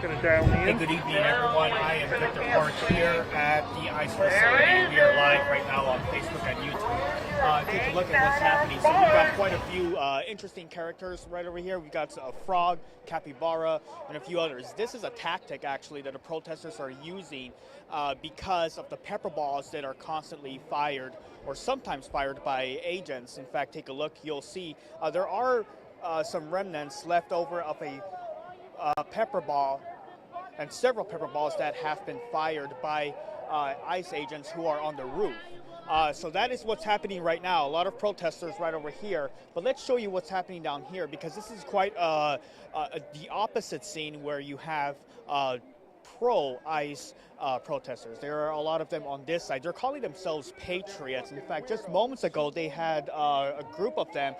Hey, good evening, everyone. I am Victor Park here at the ICE facility. We are live right now on Facebook and YouTube. Take a look at what's happening. So we've got quite a few interesting characters right over here. We've got a frog, capybara, and a few others. This is a tactic, actually, that the protesters are using because of the pepper balls that are constantly fired, or sometimes fired by agents. In fact, take a look. You'll see there are some remnants left over of a pepper ball and several pepper balls that have been fired by ICE agents who are on the roof. So that is what's happening right now. A lot of protesters right over here. But let's show you what's happening down here, because this is quite the opposite scene where you have pro-ICE protesters. There are a lot of them on this side. They're calling themselves patriots. In fact, just moments ago, they had a group of them.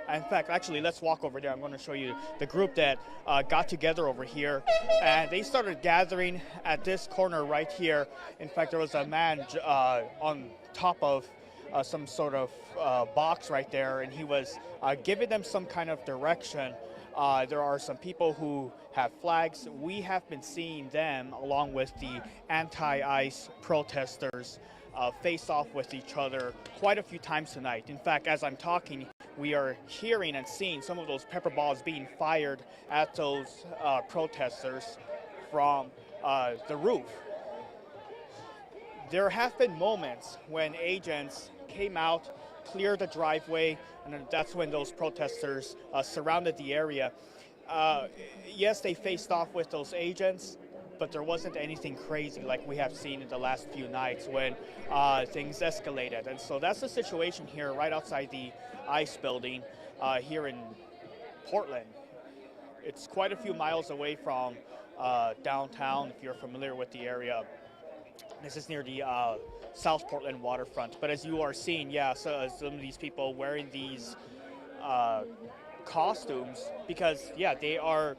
In fact, actually, let's walk over there. I'm going to show you the group that got together over here. And they started gathering at this corner right here. In fact, there was a man on top of some sort of box right there, and he was giving them some kind of direction. There are some people who have flags. We have been seeing them, along with the anti-ICE protesters, face off with each other quite a few times tonight. In fact, as I'm talking, we are hearing and seeing some of those pepper balls being fired at those protesters from the roof. There have been moments when agents came out, cleared the driveway, and that's when those protesters surrounded the area. Yes, they faced off with those agents, but there wasn't anything crazy like we have seen in the last few nights when things escalated. And so that's the situation here right outside the ICE building here in Portland. It's quite a few miles away from downtown, if you're familiar with the area. This is near the South Portland waterfront. But as you are seeing, yeah, so some of these people wearing these costumes, because, yeah, they are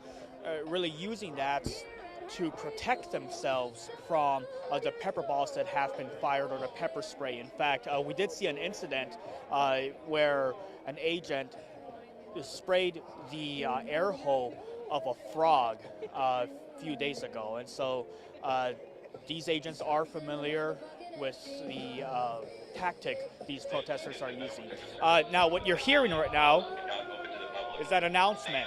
really using that to protect themselves from the pepper balls that have been fired, or the pepper spray. In fact, we did see an incident where an agent sprayed the air hole of a frog a few days ago. And so these agents are familiar with the tactic these protesters are using. Now, what you're hearing right now is that announcement.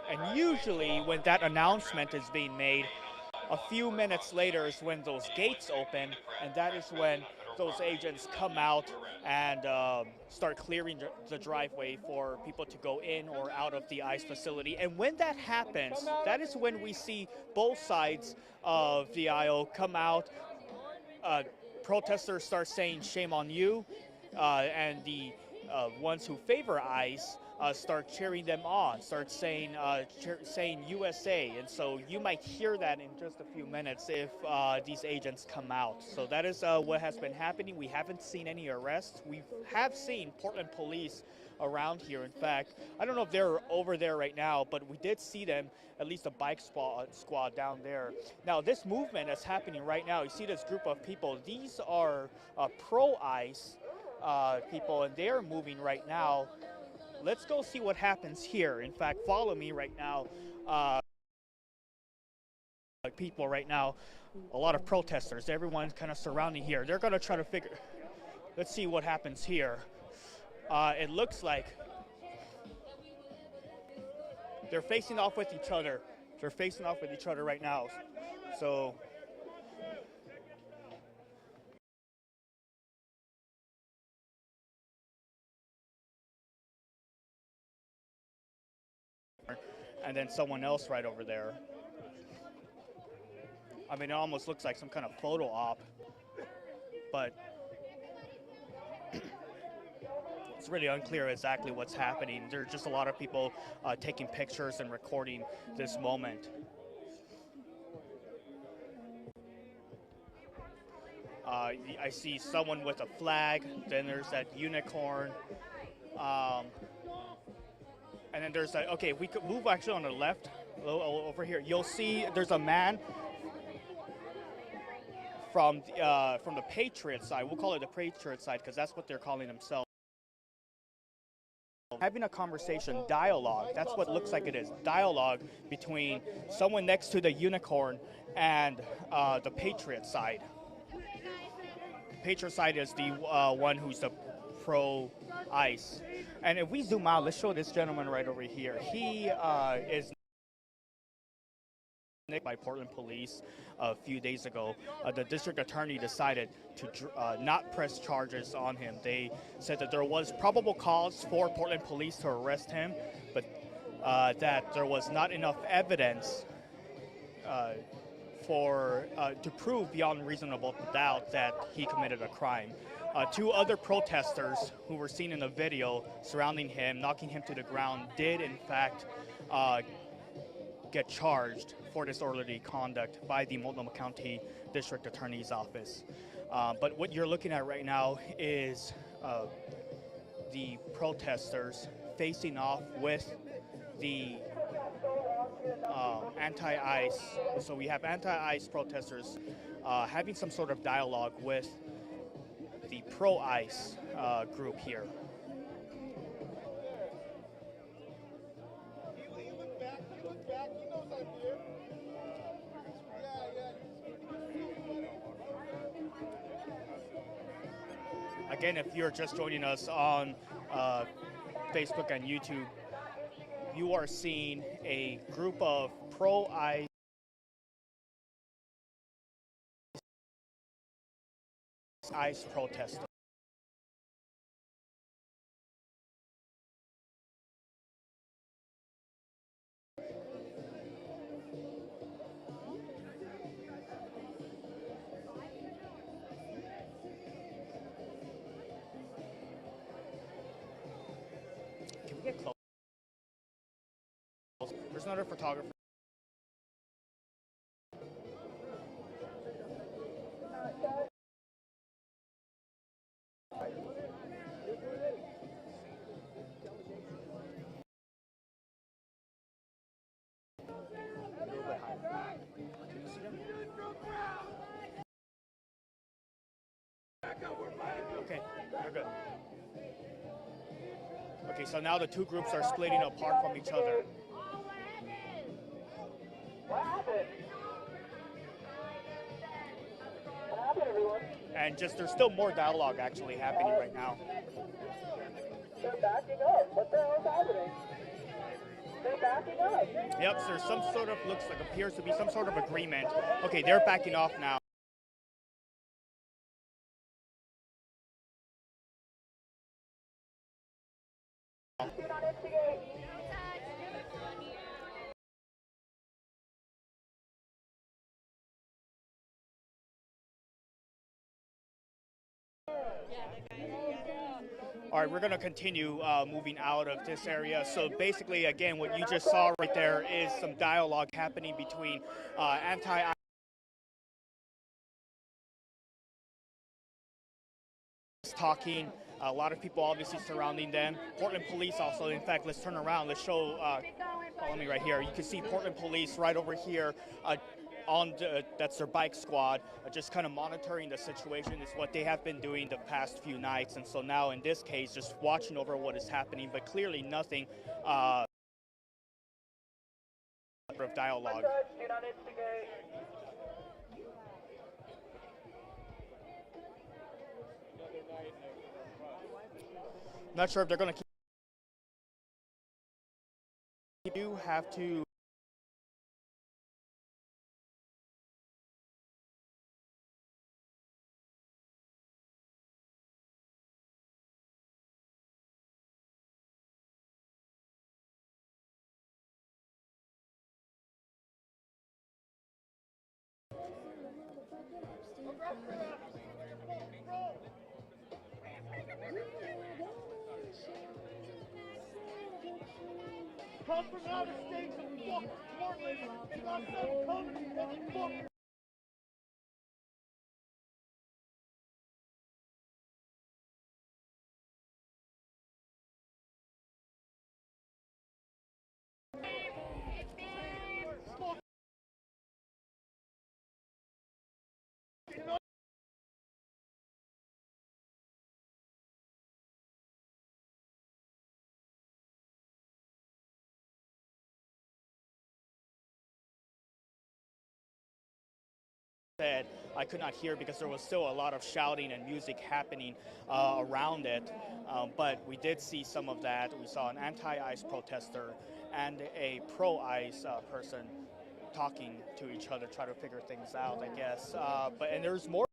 And usually when that announcement is being made, a few minutes later is when those gates open, and that is when those agents come out and start clearing the driveway for people to go in or out of the ICE facility. And when that happens, that is when we see both sides of the aisle come out. Protesters start saying shame on you, and the ones who favor ICE start cheering them on, start saying USA. And so you might hear that in just a few minutes if these agents come out. So that is what has been happening. We haven't seen any arrests. We have seen Portland police around here. In fact, I don't know if they're over there right now, but we did see them, at least a bike squad down there. Now, this movement that's happening right now, you see this group of people. These are pro-ICE people, and they're moving right now. Let's go see what happens here. In fact, follow me right now. People right now, a lot of protesters, everyone's kind of surrounding here. They're going to try to figure, let's see what happens here. It looks like they're facing off with each other. They're facing off with each other right now. So and then someone else right over there. I mean, it almost looks like some kind of photo op, but it's really unclear exactly what's happening. There are just a lot of people taking pictures and recording this moment. I see someone with a flag, then there's that unicorn, and then there's that, okay, we could move actually on the left, over here. You'll see there's a man from the Patriot side. We'll call it the Patriot side because that's what they're calling themselves. having a conversation, dialogue. That's what it looks like it is. Dialogue between someone next to the unicorn and the Patriot side. Patriot side is the one who's the pro-ICE. And if we zoom out, let's show this gentleman right over here. He is by Portland police a few days ago. The district attorney decided to not press charges on him. They said that there was probable cause for Portland police to arrest him, but that there was not enough evidence to prove beyond reasonable doubt that he committed a crime. Two other protesters who were seen in the video surrounding him, knocking him to the ground, did in fact get charged for disorderly conduct by the Multnomah County District Attorney's Office. But what you're looking at right now is the protesters facing off with the anti-ICE. So we have anti-ICE protesters having some sort of dialogue with the pro-ICE group here. Again, if you're just joining us on Facebook and YouTube, you are seeing a group of pro-ICE protesters. Can we get close? There's another photographer. Okay, we're good. Okay, so now the two groups are splitting apart from each other. And just there's still more dialogue actually happening right now. They're backing up. What the hell is happening? They're backing up. Yep, so there's some sort of appears to be some sort of agreement. Okay, they're backing off now. All right, we're going to continue moving out of this area. So basically, again, what you just saw right there is some dialogue happening between anti-ICE talking, a lot of people obviously surrounding them. Portland police also, in fact, let's turn around. Let's show, follow me right here. You can see Portland police right over here. That's their bike squad, just kind of monitoring the situation is what they have been doing the past few nights. And so now in this case, just watching over what is happening, but clearly nothing of dialogue. Not sure if they're going to keep. You do have to. Come from out of state to fuck Portland. You got some come from fuck. said I could not hear because there was still a lot of shouting and music happening around it. But we did see some of that. We saw an anti-ICE protester and a pro-ICE person talking to each other, try to figure things out, I guess. And there's more.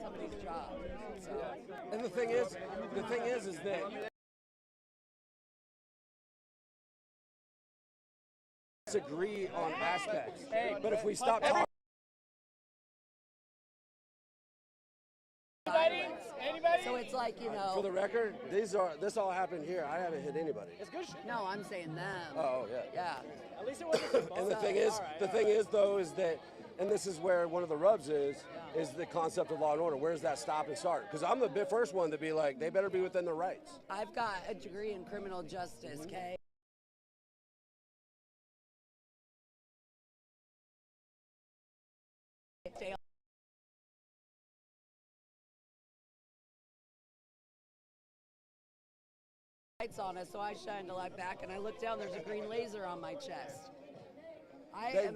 Somebody's job. So. And the thing is that disagree on aspects. But if we stop talking. Anybody? So it's like, you know. For the record, this all happened here. I haven't hit anybody. It's good shit. No, I'm saying them. Oh yeah. Yeah. At least it wasn't. And the thing is though, is that, and this is where one of the rubs is the concept of law and order. Where does that stop and start? Because I'm the first one to be like, they better be within their rights. I've got a degree in criminal justice, okay? Lights on us, so I shined a light back, and I looked down. There's a green laser on my chest. I'm an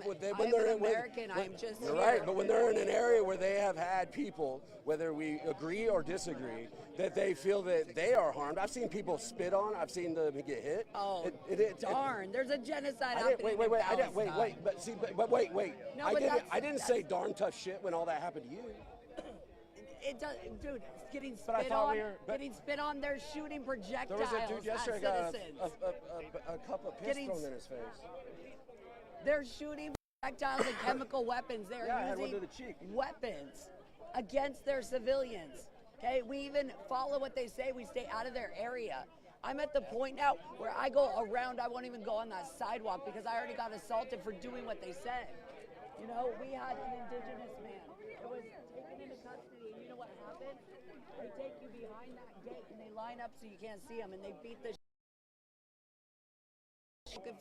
American. I'm just You're here. right, but when they're in an area where they have had people, whether we agree or disagree, that they feel that they are harmed. I've seen people spit on. I've seen them get hit. Oh, darn! There's a genocide happening. Wait. Wait. No, I didn't say darn tough shit when all that happened to you. It does, dude. Getting spit on. Getting spit on. They're shooting projectiles. There was a dude yesterday at got a cup of piss thrown in his face. They're shooting projectiles and chemical weapons. They're using weapons against their civilians. Okay, we even follow what they say. We stay out of their area. I'm at the point now where I go around. I won't even go on that sidewalk because I already got assaulted for doing what they said. You know, we had an indigenous man that was taken into custody, and you know what happened? They take you behind that gate and they line up so you can't see them, and they beat the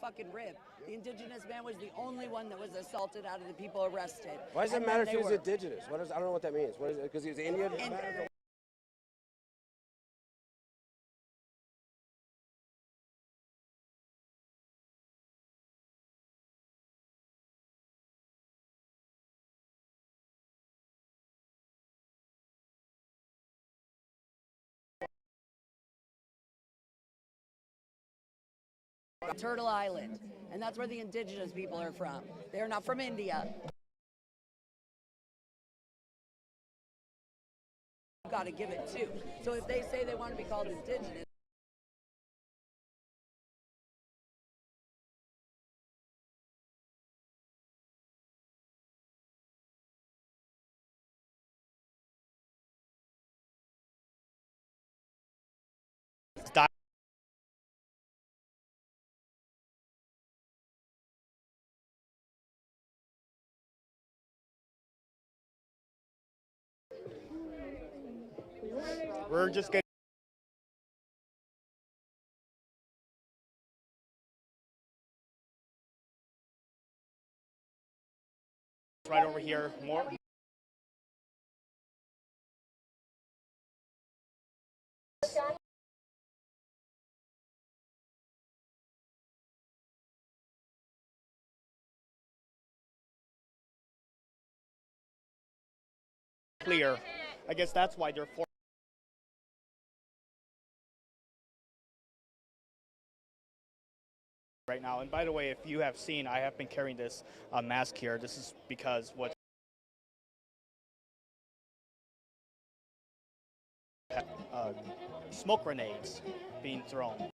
fucking rib. The indigenous man was the only one that was assaulted out of the people arrested. Why does it matter if he was indigenous? I don't know what that means. What is it? Because he was Indian? Turtle Island, and that's where the indigenous people are from. They're not from India. You've got to give it too. So if they say they want to be called indigenous, We're just getting right over here. More. Clear. I guess that's why they're for. Right now. And by the way, if you have seen, I have been carrying this mask here. This is because what smoke grenades being thrown.